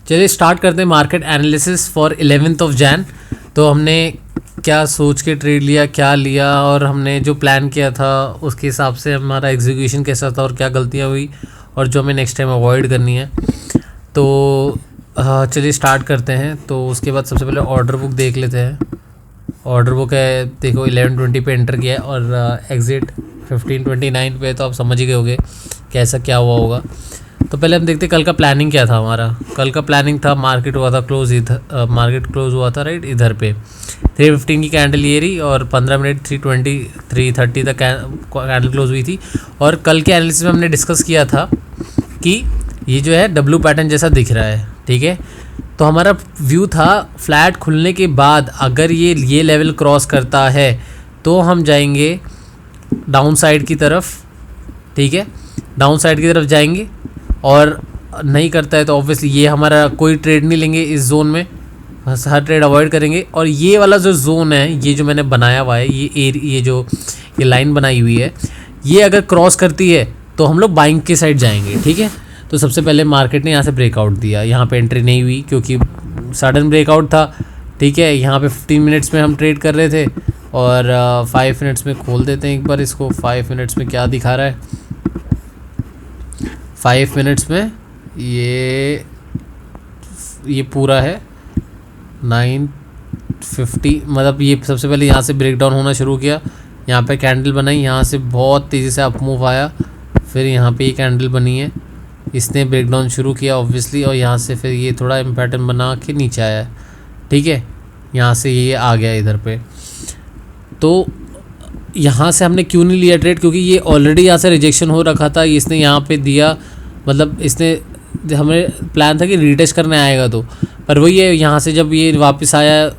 चलिए स्टार्ट करते हैं market analysis for 11th Jain. तो हमने क्या सोच के ट्रेड लिया, क्या लिया, और हमने जो प्लान किया था उसके हिसाब से हमारा एग्जीक्यूशन कैसा था और क्या गलतियाँ हुई और जो हमें नेक्स्ट टाइम अवॉइड करनी है। तो चलिए स्टार्ट करते हैं। तो उसके बाद सबसे पहले ऑर्डर बुक देख लेते हैं। ऑर्डर बुक है, देखो 11:20 पे एंटर किया और एग्ज़िट 15:29 पे। तो आप समझ ही गए होगे कैसा क्या हुआ होगा। तो पहले हम देखते कल का प्लानिंग क्या था हमारा। कल का प्लानिंग था, मार्केट हुआ था क्लोज इधर, मार्केट क्लोज हुआ था राइट इधर पे 315 की कैंडल ये रही और 15 मिनट 320 330 तक कैंडल क्लोज हुई थी। और कल के एनालिसिस में हमने डिस्कस किया था कि ये जो है डब्ल्यू पैटर्न जैसा दिख रहा है, ठीक है। तो हमारा व्यू था फ्लैट खुलने के बाद अगर ये लेवल क्रॉस करता है तो हम जाएंगे डाउन साइड की तरफ, ठीक है, डाउन साइड की तरफ जाएंगे। और नहीं करता है तो ऑब्वियसली ये हमारा कोई ट्रेड नहीं लेंगे इस जोन में, बस हर ट्रेड अवॉइड करेंगे। और ये वाला जो जोन है, ये जो मैंने बनाया हुआ है, ये लाइन बनाई हुई है, ये अगर क्रॉस करती है तो हम लोग बाइंग के साइड जाएंगे, ठीक है। तो सबसे पहले मार्केट ने यहाँ से ब्रेकआउट दिया, यहाँ पे एंट्री नहीं हुई क्योंकि सडन ब्रेकआउट था, ठीक है। यहाँ पे 15 मिनट्स में हम ट्रेड कर रहे थे और 5 मिनट्स में खोल देते हैं एक बार इसको। 5 मिनट्स में क्या दिखा रहा है, 5 मिनट्स में ये पूरा है 950, मतलब ये सबसे पहले यहाँ से ब्रेक डाउन होना शुरू किया। यहाँ पे कैंडल बनाई, यहाँ से बहुत तेज़ी से अप मूव आया, फिर यहाँ पे ये कैंडल बनी है, इसने ब्रेक डाउन शुरू किया ऑब्वियसली, और यहाँ से फिर ये थोड़ा पैटर्न बना के नीचे आया, ठीक है। यहाँ से ये आ गया इधर पे। तो यहाँ से हमने क्यों नहीं लिया ट्रेड, क्योंकि ये ऑलरेडी यहाँ से रिजेक्शन हो रखा था। इसने यहाँ पे दिया, मतलब इसने हमें प्लान था कि रीटेस्ट करने आएगा, तो पर वही है, यहाँ से जब ये वापस आया,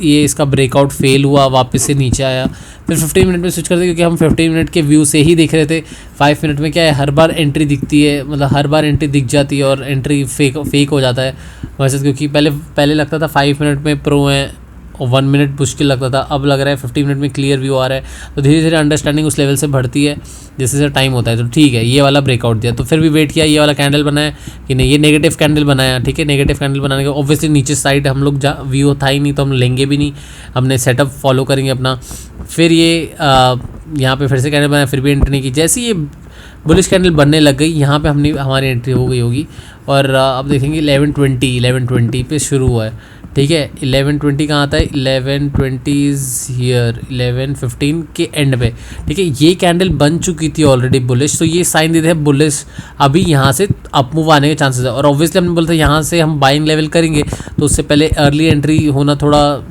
ये इसका ब्रेकआउट फेल हुआ, वापस से नीचे आया। फिर 15 मिनट में स्विच करते क्योंकि हम 15 मिनट के व्यू से ही देख रहे थे। 5 मिनट में क्या है, हर बार एंट्री दिखती है, मतलब हर बार एंट्री दिख जाती है और एंट्री फेक हो जाता है वैसे, क्योंकि पहले लगता था 5 मिनट में प्रो हैं और 1 मिनट मुश्किल लगता था, अब लग रहा है 15 मिनट में क्लियर व्यू आ रहा है। तो धीरे धीरे अंडरस्टैंडिंग उस लेवल से बढ़ती है जैसे जैसे टाइम होता है। तो ठीक है, ये वाला ब्रेकआउट दिया, तो फिर भी वेट किया, ये वाला कैंडल बनाया कि नहीं, ये नेगेटिव कैंडल बनाया, ठीक है। नेगेटिव कैंडल बनाने के ऑब्वियसली नीचे साइड हम लोग व्यू था ही नहीं, तो हम लेंगे भी नहीं, हमने सेटअप फॉलो करेंगे अपना। फिर ये यहाँ पे फिर से कैंडल बनाया, फिर भी एंट्री नहीं की। जैसे ये बुलिश कैंडल बनने लग गई, यहाँ पे हमारी एंट्री हो गई होगी। और अब देखेंगे 11:20 पे शुरू हुआ है, ठीक है। 11:20 कहाँ आता है, 11:20 हियर 11:15 के एंड पे, ठीक है। ये कैंडल बन चुकी थी ऑलरेडी बुलिश, तो ये साइन देते हैं बुलिश, अभी यहाँ से अप मूव आने के चांसेस है। और ऑब्वियसली हमने बोला था यहाँ से हम बाइंग लेवल करेंगे, तो उससे पहले अर्ली एंट्री होना थोड़ा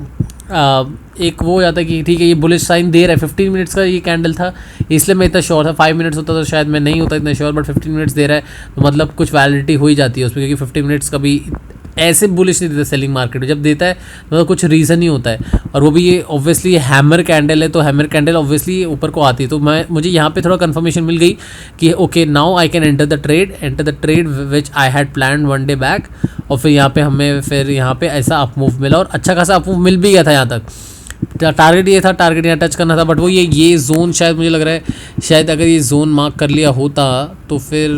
एक वो हो जाता है कि ठीक है ये बुलिश साइन दे रहा है। 15 मिनट्स का ये कैंडल था, इसलिए मैं इतना श्योर था। 5 मिनट्स होता तो शायद मैं नहीं होता इतना श्योर, बट 15 मिनट्स दे रहा है तो मतलब कुछ वैलिडिटी हो ही जाती है उसमें, क्योंकि 15 मिनट्स कभी ऐसे बुलिश नहीं देता सेलिंग मार्केट में। जब देता है तो कुछ रीज़न ही होता है, और वो भी ये ऑब्वियसली हैमर कैंडल है, तो हैमर कैंडल ऑब्वियसली ऊपर को आती है। तो मुझे यहाँ पे थोड़ा कंफर्मेशन मिल गई कि okay now I can enter the trade which I had planned 1 day back. और फिर यहाँ पे हमें यहाँ पे ऐसा अप मूव मिला, और अच्छा खासा अप मूव मिल भी गया था। यहाँ तक टारगेट ये था, टारगेट यहाँ टच करना था, बट वो ये जोन शायद मुझे लग रहा है शायद अगर ये जोन मार्क कर लिया होता तो फिर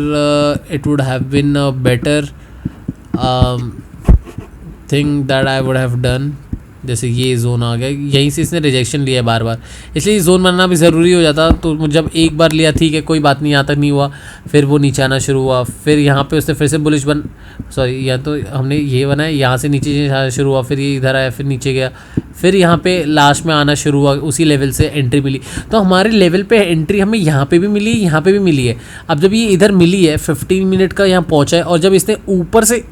it would have been better thing that I would have done. जैसे ये जोन आ गया, यहीं से इसने रिजेक्शन लिया है बार बार, इसलिए जोन बनना भी ज़रूरी हो जाता। तो जब एक बार लिया ठीक है कोई बात नहीं, यहाँ तक नहीं हुआ, फिर वो नीचे आना शुरू हुआ, फिर यहाँ पे उसने फिर से बुलिश या तो हमने ये बनाया, यहाँ से नीचे शुरू हुआ, फिर ये इधर आया, फिर नीचे गया, फिर यहाँ पे लास्ट में आना शुरू हुआ, उसी लेवल से एंट्री मिली। तो हमारे लेवल पे एंट्री हमें यहाँ पे भी मिली, यहाँ पे भी मिली है। अब जब ये इधर मिली है 15 मिनट का यहाँ पहुँचा है, और जब इसने द से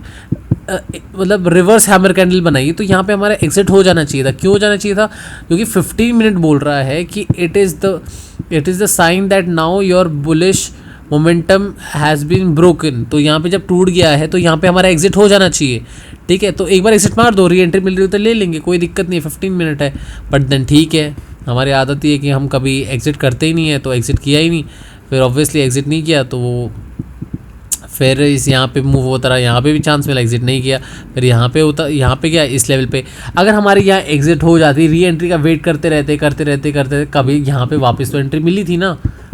मतलब रिवर्स हैमर कैंडल बनाई, तो यहाँ पे हमारा एग्जिट हो जाना चाहिए था। क्यों हो जाना चाहिए था, क्योंकि 15 मिनट बोल रहा है कि it is the sign that now your bullish momentum has been broken. तो यहाँ पे जब टूट गया है तो यहाँ पे हमारा एग्जिट हो जाना चाहिए, ठीक है। तो एक बार एग्जिट मार दो, री एंट्री मिल रही हो तो ले लेंगे, कोई दिक्कत नहीं है, 15 मिनट है। बट देन ठीक है, हमारी आदत ही है कि हम कभी एग्जिट करते ही नहीं है, तो एग्जिट किया ही नहीं। फिर ऑब्वियसली एग्जिट नहीं किया तो वो फिर इस यहाँ पे मूव होता रहा, यहाँ पे भी चांस मिला, एग्जिट नहीं किया, फिर यहाँ पे गया इस लेवल पे। अगर हमारे यहाँ एग्जिट हो जाती, री एंट्री का वेट करते रहते कभी यहाँ पे वापस तो एंट्री मिली थी ना,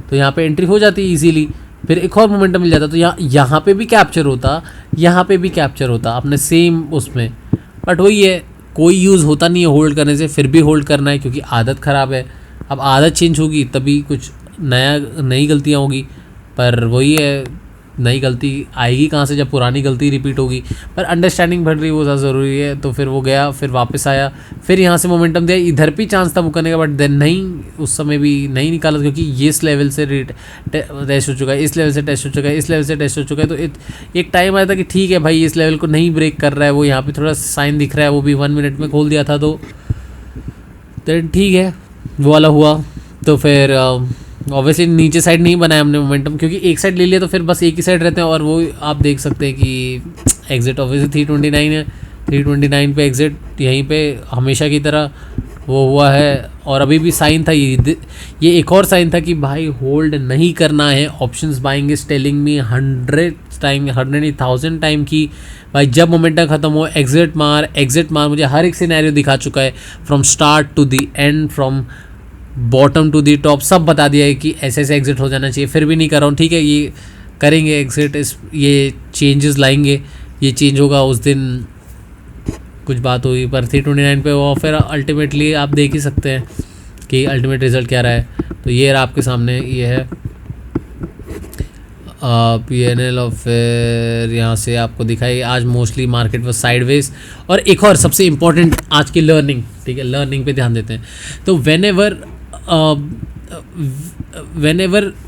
तो यहाँ पे एंट्री हो जाती इजीली, फिर एक और मोमेंटम मिल जाता तो यहाँ पे भी कैप्चर होता, यहाँ पे भी कैप्चर होता अपने सेम उसमें। बट वही है, कोई यूज़ होता नहीं है होल्ड करने से, फिर भी होल्ड करना है क्योंकि आदत ख़राब है। अब आदत चेंज होगी तभी कुछ नई गलतियाँ होगी, पर वही है, नई गलती आएगी कहाँ से जब पुरानी गलती रिपीट होगी। पर अंडरस्टैंडिंग बढ़ रही वो ज़्यादा ज़रूरी है। तो फिर वो गया, फिर वापस आया, फिर यहाँ से मोमेंटम दिया, इधर भी चांस था मुकरने का, बट देन नहीं, उस समय भी नहीं निकाला क्योंकि ये इस लेवल से टेस्ट हो चुका है, इस लेवल से टेस्ट हो चुका है, इस लेवल से टेस्ट हो चुका है। तो एक टाइम आया था कि ठीक है भाई, इस लेवल को नहीं ब्रेक कर रहा है, वो यहाँ पर थोड़ा साइन दिख रहा है, वो भी 1 मिनट में खोल दिया था, तो ठीक है वो वाला हुआ। तो फिर ऑब्वियसली नीचे साइड नहीं बनाया हमने मोमेंटम, क्योंकि एक साइड ले लिया तो फिर बस एक ही साइड रहते हैं। और वो आप देख सकते हैं कि एग्ज़िट ऑब्वियसली 329 है, 329 पे एग्ज़िट यहीं पे हमेशा की तरह वो हुआ है। और अभी भी साइन था, ये एक और साइन था कि भाई होल्ड नहीं करना है। Options buying is telling me 100 time, 100,000 time की भाई जब मोमेंटम ख़त्म हो एग्ज़िट मार। मुझे हर एक सिनेरियो दिखा चुका है, from start to the end, from bottom to the top, सब बता दिया है कि ऐसे ऐसे एग्ज़िट हो जाना चाहिए। फिर भी नहीं कर रहा हूँ, ठीक है ये करेंगे एग्ज़िट, ये चेंजेस लाएंगे, ये चेंज होगा। उस दिन कुछ बात हुई पर 329 पे वो, फिर अल्टीमेटली आप देख ही सकते हैं कि अल्टीमेट रिज़ल्ट क्या रहा है। तो ये रहा आपके सामने, ये है PNL। और फिर यहाँ से आपको दिखाई आज मोस्टली मार्केट वो साइडवेज। और एक और सबसे इम्पॉर्टेंट आज की लर्निंग, ठीक है लर्निंग पे ध्यान देते हैं। तो वेन एवर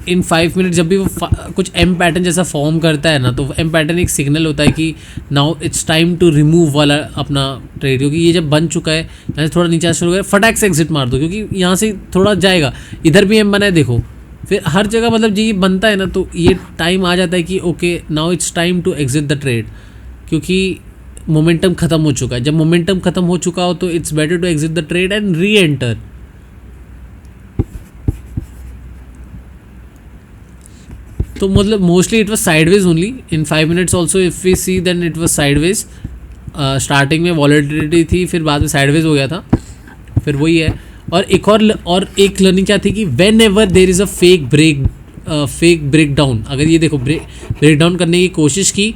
इन 5 मिनट जब भी वो कुछ एम पैटर्न जैसा फॉर्म करता है ना, तो एम पैटर्न एक सिग्नल होता है कि now it's time to remove वाला अपना ट्रेड, क्योंकि ये जब बन चुका है यहाँ से थोड़ा नीचे शुरू कर फटाक से एग्जिट मार दो, क्योंकि यहाँ से थोड़ा जाएगा। इधर भी एम बना है देखो, फिर हर जगह मतलब जो ये बनता है ना, तो ये टाइम आ जाता है कि okay now it's time to exit the trade, क्योंकि मोमेंटम ख़त्म हो चुका है। जब मोमेंटम ख़त्म हो चुका हो तो it's better to exit the trade and reenter. तो मतलब mostly it was sideways only in 5 minutes also if we see then it was sideways. Starting में वॉलेटिलिटी थी, फिर बाद में साइडवेज हो गया था, फिर वही है। और एक लर्निंग क्या थी कि whenever there is a fake breakdown, अगर ये देखो ब्रेक डाउन करने की कोशिश की,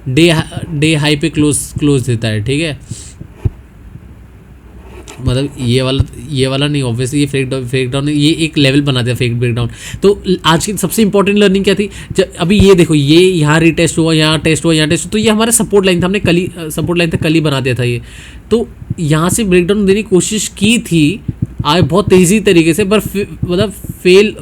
डे हाई पे क्लोज देता है, ठीक है। मतलब ये वाला नहीं, ऑब्वियसली ये फेक डाउन, ये एक लेवल बना दिया फेक ब्रेक डाउन। तो आज की सबसे इंपॉर्टेंट लर्निंग क्या थी, अभी ये देखो, ये यहाँ रीटेस्ट हुआ, यहाँ टेस्ट हुआ, यहाँ टेस्ट हुआ, तो ये हमारा सपोर्ट लाइन था, हमने कल ही सपोर्ट लाइन तक कल ही बना दिया था ये। तो यहाँ से ब्रेक डाउन देने की कोशिश की थी आज बहुत तेज़ी तरीके से, पर मतलब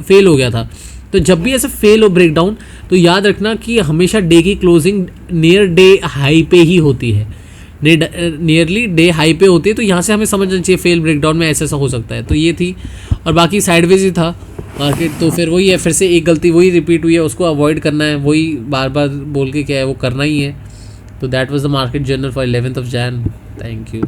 फेल हो गया था। तो जब भी ऐसे फेल हो ब्रेक डाउन, तो याद रखना कि हमेशा डे की क्लोजिंग नियर डे हाई पे ही होती है, नियरली डे हाई पे होती है। तो यहाँ से हमें समझना चाहिए फेल ब्रेकडाउन में ऐसा हो सकता है। तो ये थी, और बाकी साइडवेज ही था मार्केट। तो फिर वही है, फिर से एक गलती वही रिपीट हुई है, उसको अवॉइड करना है, वही बार बार बोल के क्या है वो करना ही है। तो that was the market journal for 11th of Jan। Thank you.